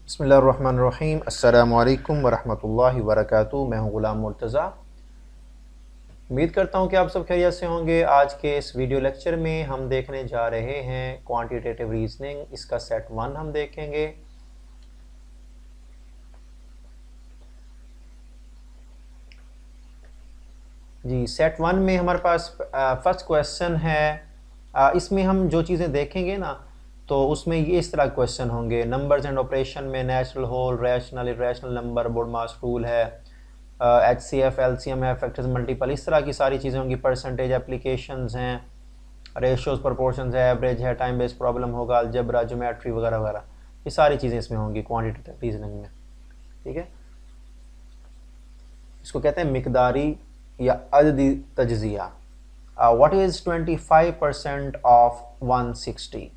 बिस्मिल्लाहिर्रहमानिर्रहीम। अस्सलामु अलैकुम वरहमतुल्लाहि वबरकातुहू। मैं हूं ग़ुलाम मुर्तज़ा। उम्मीद करता हूं कि आप सब खैरियत से होंगे। आज के इस वीडियो लेक्चर में हम देखने जा रहे हैं क्वांटिटेटिव रीजनिंग, इसका सेट 1 हम देखेंगे। जी, सेट 1 में हमारे पास फर्स्ट क्वेश्चन है। इसमें हम जो चीज़ें देखेंगे ना, तो उसमें ये इस तरह क्वेश्चन होंगे। नंबर्स एंड ऑपरेशन में natural, whole, rational, irrational number, BODMAS rule है, HCF, LCM है, फैक्टर्स मल्टीपल, इस तरह की सारी चीज़ें होंगी। परसेंटेज एप्लीकेशंस हैं, रेशियोज, प्रोपोर्शंस है, एवरेज है, टाइम बेस्ड प्रॉब्लम होगा, अलजेब्रा, ज्योमेट्री वगैरह वगैरह, ये सारी चीज़ें इसमें होंगी क्वांटिटेटिव रीजनिंग में। ठीक है, इसको कहते हैं मिकदारी या अददी तज्जिया। What is 25% of 160?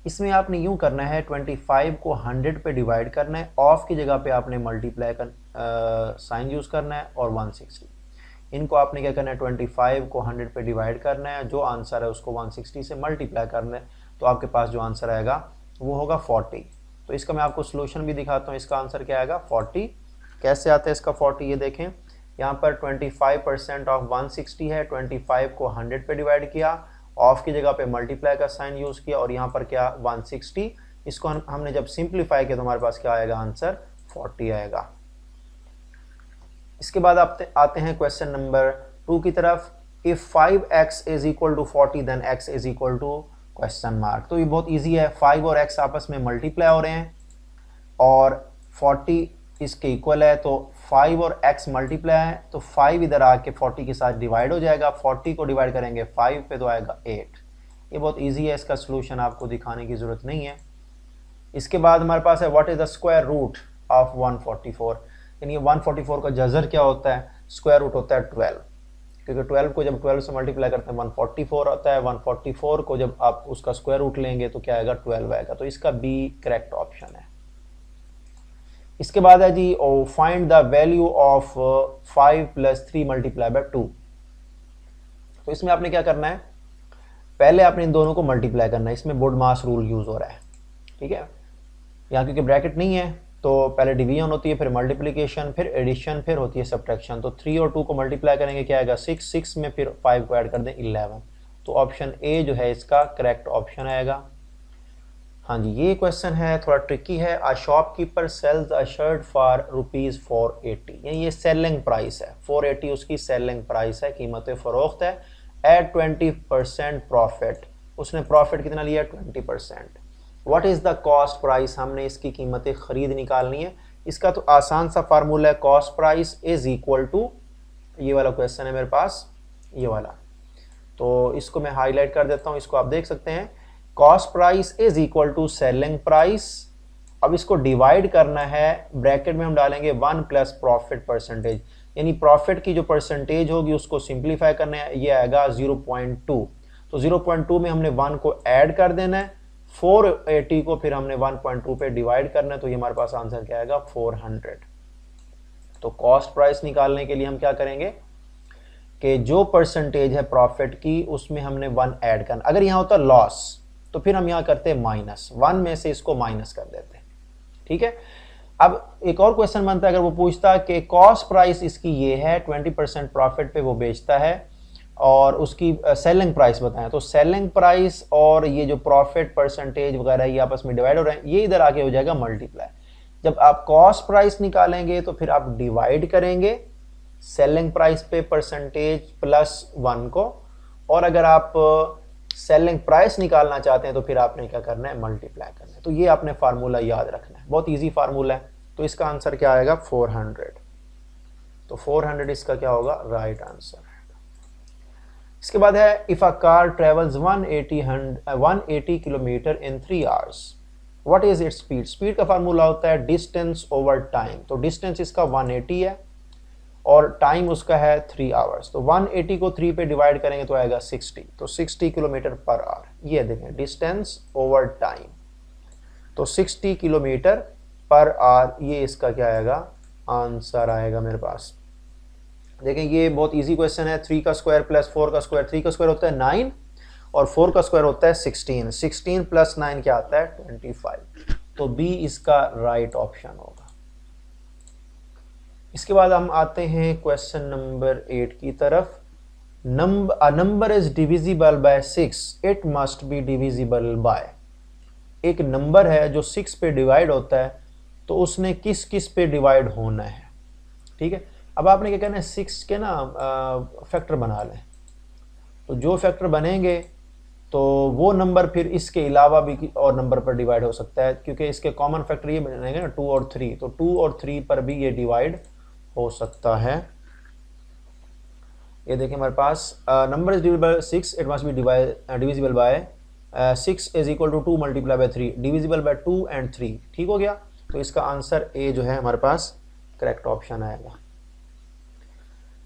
इसमें आपने यूं करना है, 25 को 100 पे डिवाइड करना है, ऑफ की जगह पे आपने मल्टीप्लाई कर साइन यूज़ करना है, और 160 इनको आपने क्या करना है, 25 को 100 पे डिवाइड करना है, जो आंसर है उसको 160 से मल्टीप्लाई करना है, तो आपके पास जो आंसर आएगा वो होगा 40। तो इसका मैं आपको सोल्यूशन भी दिखाता हूँ। इसका आंसर क्या आएगा, 40। कैसे आता है इसका 40, ये देखें। यहाँ पर 25% ऑफ 160 है, 25 को 100 पे डिवाइड किया, ऑफ की जगह पे मल्टीप्लाई का साइन यूज़ किया, और यहाँ पर क्या 160, इसको हमने जब सिंप्लीफाई किया तो हमारे पास क्या आएगा, आंसर 40 आएगा। इसके बाद आते हैं क्वेश्चन नंबर 2 की तरफ। If 5x is equal to 40 then x is equal to question mark. तो ये बहुत इजी है। 5 और x आपस में मल्टीप्लाई हो रहे हैं और 40 इसके इक्वल है, तो 5 और x मल्टीप्लाई है, तो 5 इधर आके 40 के साथ डिवाइड हो जाएगा। 40 को डिवाइड करेंगे 5 पे तो आएगा 8। ये बहुत इजी है, इसका सोल्यूशन आपको दिखाने की ज़रूरत नहीं है। इसके बाद हमारे पास है what is the square root of 144। यानी 144 का जज़र क्या होता है, स्क्वायर रूट होता है 12, क्योंकि 12 को जब 12 से मल्टीप्लाई करते हैं 144 होता है। 144 को जब आप उसका स्क्वायर रूट लेंगे तो क्या आएगा, 12 आएगा। तो इसका बी करेक्ट ऑप्शन है। इसके बाद है जी, find the value of 5 + 3 multiply by 2। तो इसमें आपने क्या करना है, पहले आपने इन दोनों को मल्टीप्लाई करना है। इसमें बोडमास रूल यूज हो रहा है। ठीक है, यहाँ क्योंकि ब्रैकेट नहीं है तो पहले डिवीजन होती है, फिर मल्टीप्लिकेशन, फिर एडिशन, फिर होती है सब्ट्रैक्शन। तो 3 और 2 को मल्टीप्लाई करेंगे, क्या आएगा 6, 6 में फिर 5 को ऐड कर दें 11। तो ऑप्शन ए जो है इसका करेक्ट ऑप्शन आएगा। हाँ जी, ये क्वेश्चन है, थोड़ा ट्रिकी है। A shopkeeper sells a shirt for ₹480। यानी ये सेलिंग प्राइस है, 480 उसकी सेलिंग प्राइस है, कीमत फरोख्त है। एट 20% प्रॉफिट, उसने प्रॉफिट कितना लिया, 20%। What is the cost price, हमने इसकी कीमत खरीद निकालनी है। इसका तो आसान सा फार्मूला है, cost price is equal to, ये वाला क्वेश्चन है मेरे पास, ये वाला, तो इसको मैं हाईलाइट कर देता हूँ। इसको आप देख सकते हैं, cost price is equal to selling price. अब इसको डिवाइड करना है, ब्रैकेट में हम डालेंगे 1 + प्रॉफिट परसेंटेज, यानी प्रॉफिट की जो परसेंटेज होगी उसको सिंप्लीफाई करना है, ये आएगा 0.2। तो 0.2 में हमने 1 को ऐड कर देना है, 480 को फिर हमने 1.2 पे डिवाइड करना है, तो ये हमारे पास आंसर क्या आएगा, 400। तो कॉस्ट प्राइस निकालने के लिए हम क्या करेंगे कि जो परसेंटेज है प्रॉफिट की उसमें हमने 1 ऐड करना। अगर यहाँ होता लॉस तो फिर हम यहाँ करते -1 में से इसको माइनस कर देते। ठीक है, अब एक और क्वेश्चन बनता है, अगर वो पूछता कि कॉस्ट प्राइस इसकी ये है, 20% प्रॉफिट पे वो बेचता है, और उसकी सेलिंग प्राइस बताएं, तो सेलिंग प्राइस और ये जो प्रॉफिट परसेंटेज वगैरह ये आपस में डिवाइड हो रहे हैं, ये इधर आके हो जाएगा मल्टीप्लाई। जब आप कॉस्ट प्राइस निकालेंगे तो फिर आप डिवाइड करेंगे सेलिंग प्राइस पे परसेंटेज +1 को, और अगर आप सेलिंग प्राइस निकालना चाहते हैं तो फिर आपने क्या करना है, मल्टीप्लाई करना है। तो ये आपने फार्मूला याद रखना है, बहुत इजी फार्मूला है। तो इसका आंसर क्या आएगा, 400। तो 400 इसका क्या होगा, राइट आंसर। इसके बाद है, if a car travels 180 kilometre in 3 hours, what is its speed. Speed का फार्मूला होता है डिस्टेंस ओवर टाइम। तो डिस्टेंस इसका 180 है और टाइम उसका है 3 आवर्स। तो 180 को 3 पे डिवाइड करेंगे तो आएगा 60। तो 60 किलोमीटर पर आवर, ये देखें डिस्टेंस ओवर टाइम, तो 60 किलोमीटर पर आवर, ये इसका क्या आएगा, आंसर आएगा मेरे पास। देखें ये बहुत इजी क्वेश्चन है। 3 का स्क्वायर + 4 का स्क्वायर, 3 का स्क्वायर होता है 9 और 4 का स्क्वायर होता है 16। 16 + 9 क्या आता है, 25। तो बी इसका राइट ऑप्शन होगा। इसके बाद हम आते हैं क्वेश्चन नंबर 8 की तरफ। A number is divisible by 6, it must be divisible by। एक नंबर है जो 6 पे डिवाइड होता है, तो उसने किस किस पे डिवाइड होना है। ठीक है, अब आपने क्या करना है, 6 के ना फैक्टर बना लें। तो जो फैक्टर बनेंगे तो वो नंबर फिर इसके अलावा भी और नंबर पर डिवाइड हो सकता है, क्योंकि इसके कॉमन फैक्टर ये बनेंगे ना 2 और 3, तो 2 और 3 पर भी ये डिवाइड हो सकता है। ये देखिए हमारे पास number is divisible by 6, it must be divisible by 6 is equal to 2 multiply by 3, divisible by 2 and 3। ठीक हो गया, तो इसका आंसर ए जो है हमारे पास करेक्ट ऑप्शन आएगा।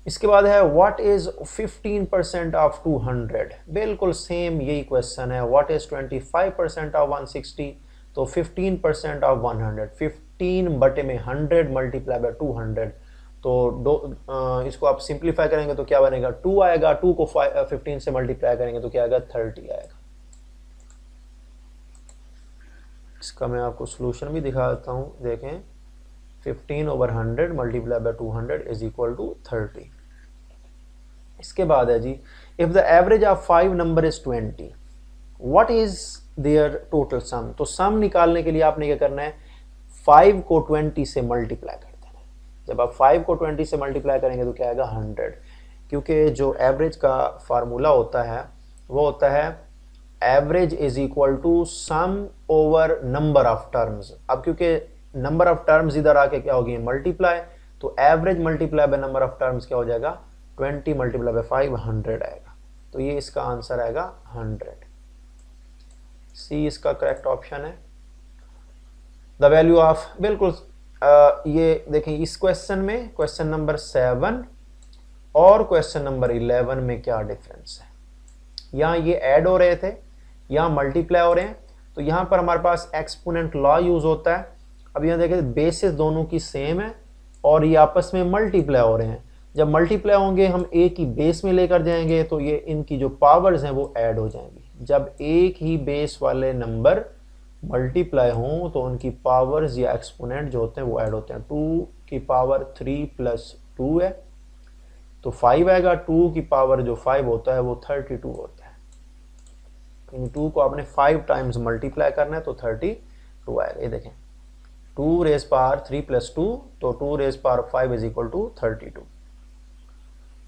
इसके बाद है व्हाट इज 15% ऑफ 200। बिल्कुल सेम यही क्वेश्चन है। व्हाट इज 25% ऑफ 160, तो 15% ऑफ 100, 15 बटे में 100 मल्टीप्लाई बाय 200। तो इसको आप सिंप्लीफाई करेंगे तो क्या बनेगा, 2 आएगा, 2 को 15 से मल्टीप्लाई करेंगे तो क्या आएगा, 30 आएगा। इसका मैं आपको सोल्यूशन भी दिखा देता हूं, देखें 15/100 multiply by 200 is equal to 30। इसके बाद है जी, if the average of 5 number is 20, what is their total sum. तो सम निकालने के लिए आपने क्या करना है, 5 को 20 से मल्टीप्लाई कर देना है। जब आप 5 को 20 से मल्टीप्लाई करेंगे तो क्या आएगा, 100। क्योंकि जो एवरेज का फार्मूला होता है वो होता है average is equal to sum over number of terms. अब क्योंकि नंबर ऑफ टर्म्स इधर आके क्या होगी, मल्टीप्लाई, तो average multiply by number of terms क्या हो जाएगा, 20 मल्टीप्लाई बाय 5 100 आएगा। तो ये इसका आंसर आएगा 100। सी इसका करेक्ट ऑप्शन है। द वैल्यू ऑफ, बिल्कुल ये देखें इस क्वेश्चन में, क्वेश्चन नंबर 7 और क्वेश्चन नंबर 11 में क्या डिफरेंस है। यहाँ ये ऐड हो रहे थे, यहाँ मल्टीप्लाई हो रहे हैं, तो यहाँ पर हमारे पास एक्सपोनेंट लॉ यूज होता है। अब यहाँ देखें बेसिस दोनों की सेम है और ये आपस में मल्टीप्लाई हो रहे हैं। जब मल्टीप्लाई होंगे हम एक ही बेस में लेकर जाएंगे तो ये इनकी जो पावर्स हैं वो ऐड हो जाएंगी। जब एक ही बेस वाले नंबर मल्टीप्लाई हों तो उनकी पावर्स या एक्सपोनेंट जो होते हैं वो ऐड होते हैं। 2 की पावर 3 प्लस 2 है तो 5 आएगा, 2 की पावर जो 5 होता है वो 32 होता है। इन 2 को आपने 5 टाइम्स मल्टीप्लाई करना है तो 32 आएगा। ये देखें 2 रेज पावर 3 प्लस 2, तो 2 raise power 5 is equal to 32।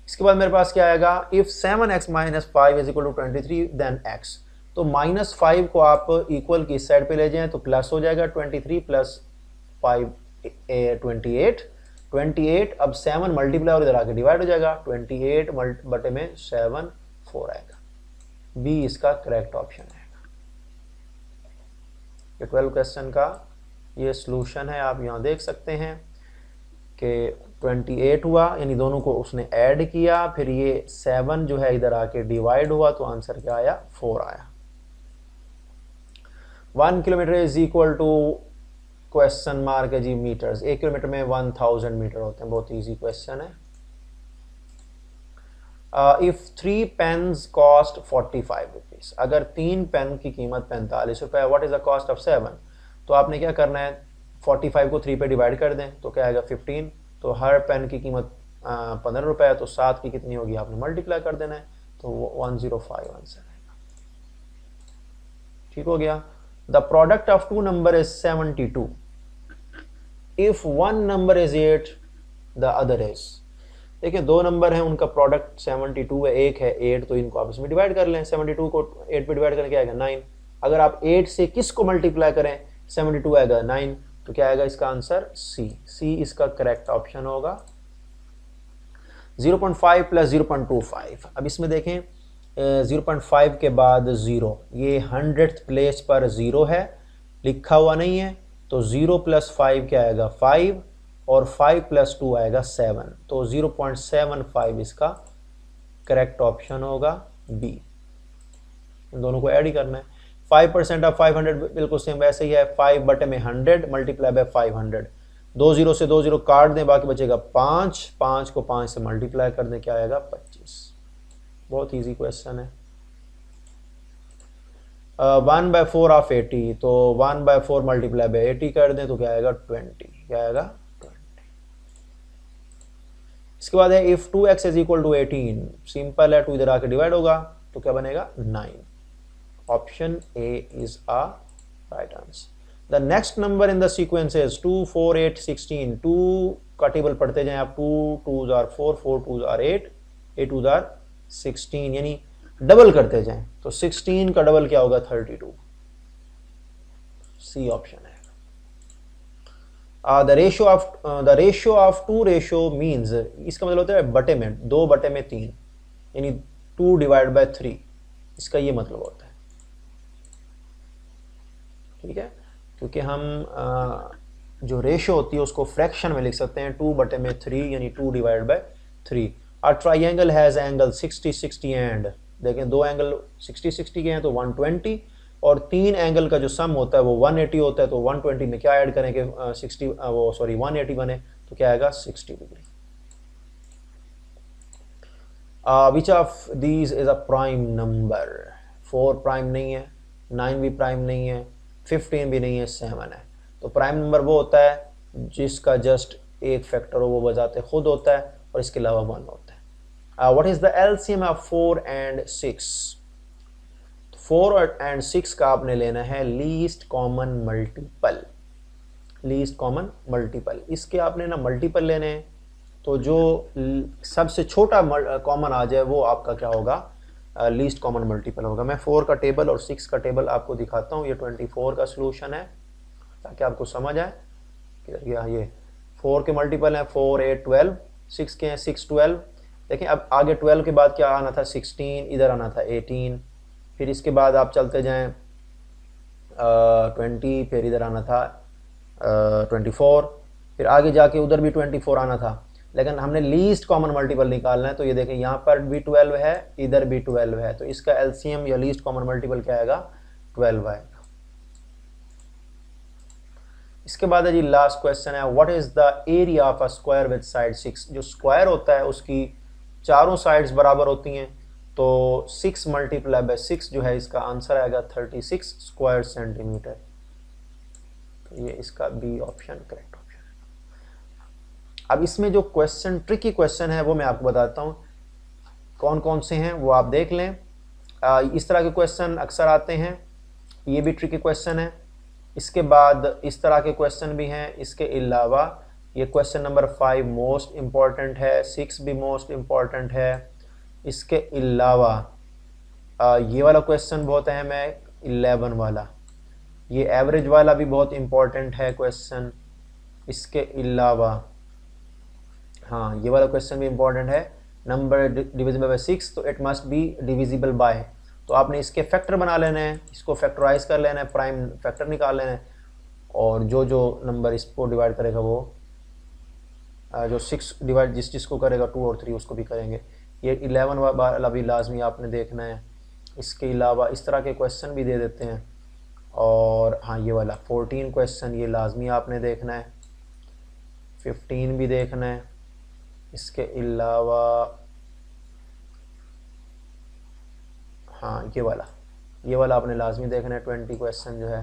इसके बाद मेरे पास क्या आएगा, if 7x minus 5 is equal to 23 then x। तो -5 को आप इक्वल की साइड पे ले जाएं तो प्लस हो जाएगा, 23 प्लस 5 28। अब 7 मल्टीप्लाई और इधर आके डिवाइड हो जाएगा, 28 बटे में 7 4 आएगा। बी इसका करेक्ट ऑप्शन आएगा। ये 12 क्वेश्चन का ये सॉल्यूशन है। आप यहाँ देख सकते हैं कि 28 हुआ, यानी दोनों को उसने ऐड किया, फिर ये 7 जो है इधर आके डिवाइड हुआ तो आंसर क्या आया, 4 आया। 1 kilometre is equal to question mark है जी मीटर्स। 1 किलोमीटर में 1000 मीटर होते हैं। बहुत इजी क्वेश्चन है। इफ 3 पेन्स कॉस्ट 45 रुपीज, अगर 3 पेन की कीमत 45 रुपए, what is the cost of 7। तो आपने क्या करना है, 45 को 3 पे डिवाइड कर दें तो क्या आएगा 15। तो हर पेन की कीमत 15 रुपए है, तो 7 की कितनी होगी आपने मल्टीप्लाई कर देना है, तो 105 आंसर आएगा। ठीक हो गया। The product of 2 number is 72 if 1 number is 8 the other is. देखिए 2 नंबर हैं, उनका प्रोडक्ट 72 है, एक है 8, तो इनको आपस में डिवाइड कर लें। 72 को 8 पे डिवाइड करके क्या आएगा 9। अगर आप 8 से किसको मल्टीप्लाई करें, 72 आएगा 9, तो क्या आएगा इसका आंसर सी इसका करेक्ट ऑप्शन होगा। 0.5 प्लस 0.25। अब इसमें देखें 0.5 के बाद 0, ये 100th प्लेस पर 0 है, लिखा हुआ नहीं है, तो 0 प्लस 5 क्या आएगा 5, और 5 प्लस 2 आएगा 7, तो 0.75 इसका करेक्ट ऑप्शन होगा बी। इन दोनों को ऐड ही करना है। 5% ऑफ 500 बिल्कुल सेम वैसे ही है, 5 बटे में 100 मल्टीप्लाई बाय 500। 2 0 से 2 0 काट दें, बाकी बचेगा 5, 5 को 5 से मल्टीप्लाई कर दें, क्या आएगा 25। बहुत इजी क्वेश्चन है। 1/4 ऑफ 80, तो 1/4 मल्टीप्लाई बाई 80 कर दें तो क्या आएगा 20, क्या आएगा 20। इसके बाद है if 2x is equal to 18, simple है, 2 इधर आके डिवाइड होगा तो क्या बनेगा 9। Option A is a right answer. The next number in the sequence is 2 4 8 16। 2 का टेबल पढ़ते जाएं आप, 2 2s are 4 4 2s are 8 8 2s are 16, यानी डबल करते जाएं तो 16 का डबल क्या होगा 32। सी ऑप्शन है। The ratio of 2 ratio means, इसका मतलब होता है बटे में 2/3, यानी 2 डिवाइड बाय 3, इसका ये मतलब होता है। ठीक है, क्योंकि हम जो रेशियो होती है उसको फ्रैक्शन में लिख सकते हैं 2/3, यानी 2 divide by 3। A triangle has angle 60 60 and, देखें 2 एंगल 60 60 के हैं तो 120, और 3 एंगल का जो सम होता है वो 180 होता है, तो 120 में क्या ऐड करेंगे 180 बने तो क्या आएगा 60 degree. Which of these is a prime number. 4 prime नहीं है, 9 भी प्राइम नहीं है, 15 भी नहीं है, 7 है। तो प्राइम नंबर वो होता है जिसका जस्ट एक फैक्टर हो, वो बजाते खुद होता है और इसके अलावा 1 होता है। What is the LCM of 4 and 6। 4 and 6 का आपने लेना है least common multiple. Least common multiple, इसके आपने ना मल्टीपल लेने हैं, तो जो सबसे छोटा कॉमन आ जाए वो आपका क्या होगा लीस्ट कॉमन मल्टीपल होगा। मैं 4 का टेबल और 6 का टेबल आपको दिखाता हूँ। ये 24 का सोल्यूशन है ताकि आपको समझ आए। ये 4 के मल्टीपल हैं 4 8 12, 6 के हैं 6 12। देखें अब आगे 12 के बाद क्या आना था 16, इधर आना था 18, फिर इसके बाद आप चलते जाएं 20, फिर इधर आना था 24, फिर आगे जाके उधर भी 24 आना था, लेकिन हमने लीस्ट कॉमन मल्टीपल निकालना है। तो ये देखें यहाँ पर भी 12 है, इधर भी 12 है, तो इसका एलसीएम या लीस्ट कॉमन मल्टीपल क्या आएगा 12 आएगा। इसके बाद है जी लास्ट क्वेश्चन है, what is the area of a square with side 6। जो स्क्वायर होता है उसकी चारों साइड्स बराबर होती हैं, तो 6 मल्टीप्लाई बाय 6 जो है इसका आंसर आएगा 36 स्क्वायर सेंटीमीटर। तो ये इसका बी ऑप्शन करेक्ट ऑप्शन है। अब इसमें जो क्वेश्चन ट्रिकी क्वेश्चन है वो मैं आपको बताता हूँ कौन कौन से हैं, वो आप देख लें। इस तरह के क्वेश्चन अक्सर आते हैं, ये भी ट्रिकी क्वेश्चन है। इसके बाद इस तरह के क्वेश्चन भी हैं। इसके अलावा ये क्वेश्चन नंबर 5 मोस्ट इम्पॉर्टेंट है, 6 भी मोस्ट इम्पॉर्टेंट है। इसके अलावा ये वाला क्वेश्चन बहुत अहम है 11 वाला, ये एवरेज वाला भी बहुत इम्पॉर्टेंट है क्वेश्चन। इसके अलावा हाँ ये वाला क्वेश्चन भी इम्पॉर्टेंट है, नंबर डिविजिबल बाय 6 तो it must be divisible bye. तो आपने इसके फैक्टर बना लेने हैं, इसको फैक्टराइज कर लेना है, प्राइम फैक्टर निकाल लेना है, और जो जो नंबर इसको डिवाइड करेगा वो जो 6 डिवाइड जिसको करेगा 2 और 3 उसको भी करेंगे। ये 11 वाला भी लाजमी आपने देखना है। इसके अलावा इस तरह के क्वेश्चन भी दे देते हैं, और हाँ ये वाला 14 क्वेश्चन ये लाजमी आपने देखना है, 15 भी देखना है। इसके अलावा हाँ ये वाला आपने लाजमी देखना है 20 क्वेश्चन जो है।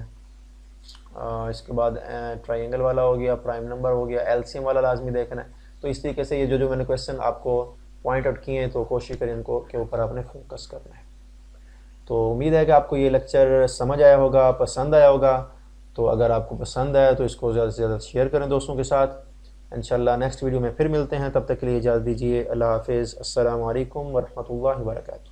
इसके बाद ट्रायंगल वाला हो गया, प्राइम नंबर हो गया, एलसीएम वाला लाजमी देखना है। तो इस तरीके से ये जो मैंने क्वेश्चन आपको पॉइंट आउट किए हैं तो कोशिश करें इनको के ऊपर आपने फोकस करना है। तो उम्मीद है कि आपको ये लेक्चर समझ आया होगा, पसंद आया होगा। तो अगर आपको पसंद आया तो इसको ज़्यादा से ज़्यादा शेयर करें दोस्तों के साथ। इंशाल्लाह नेक्स्ट वीडियो में फिर मिलते हैं, तब तक के लिए इजाज़त दीजिए। अल्लाह हाफिज़। अस्सलामु अलैकुम वरहमतुल्लाहि वबरकातुहू।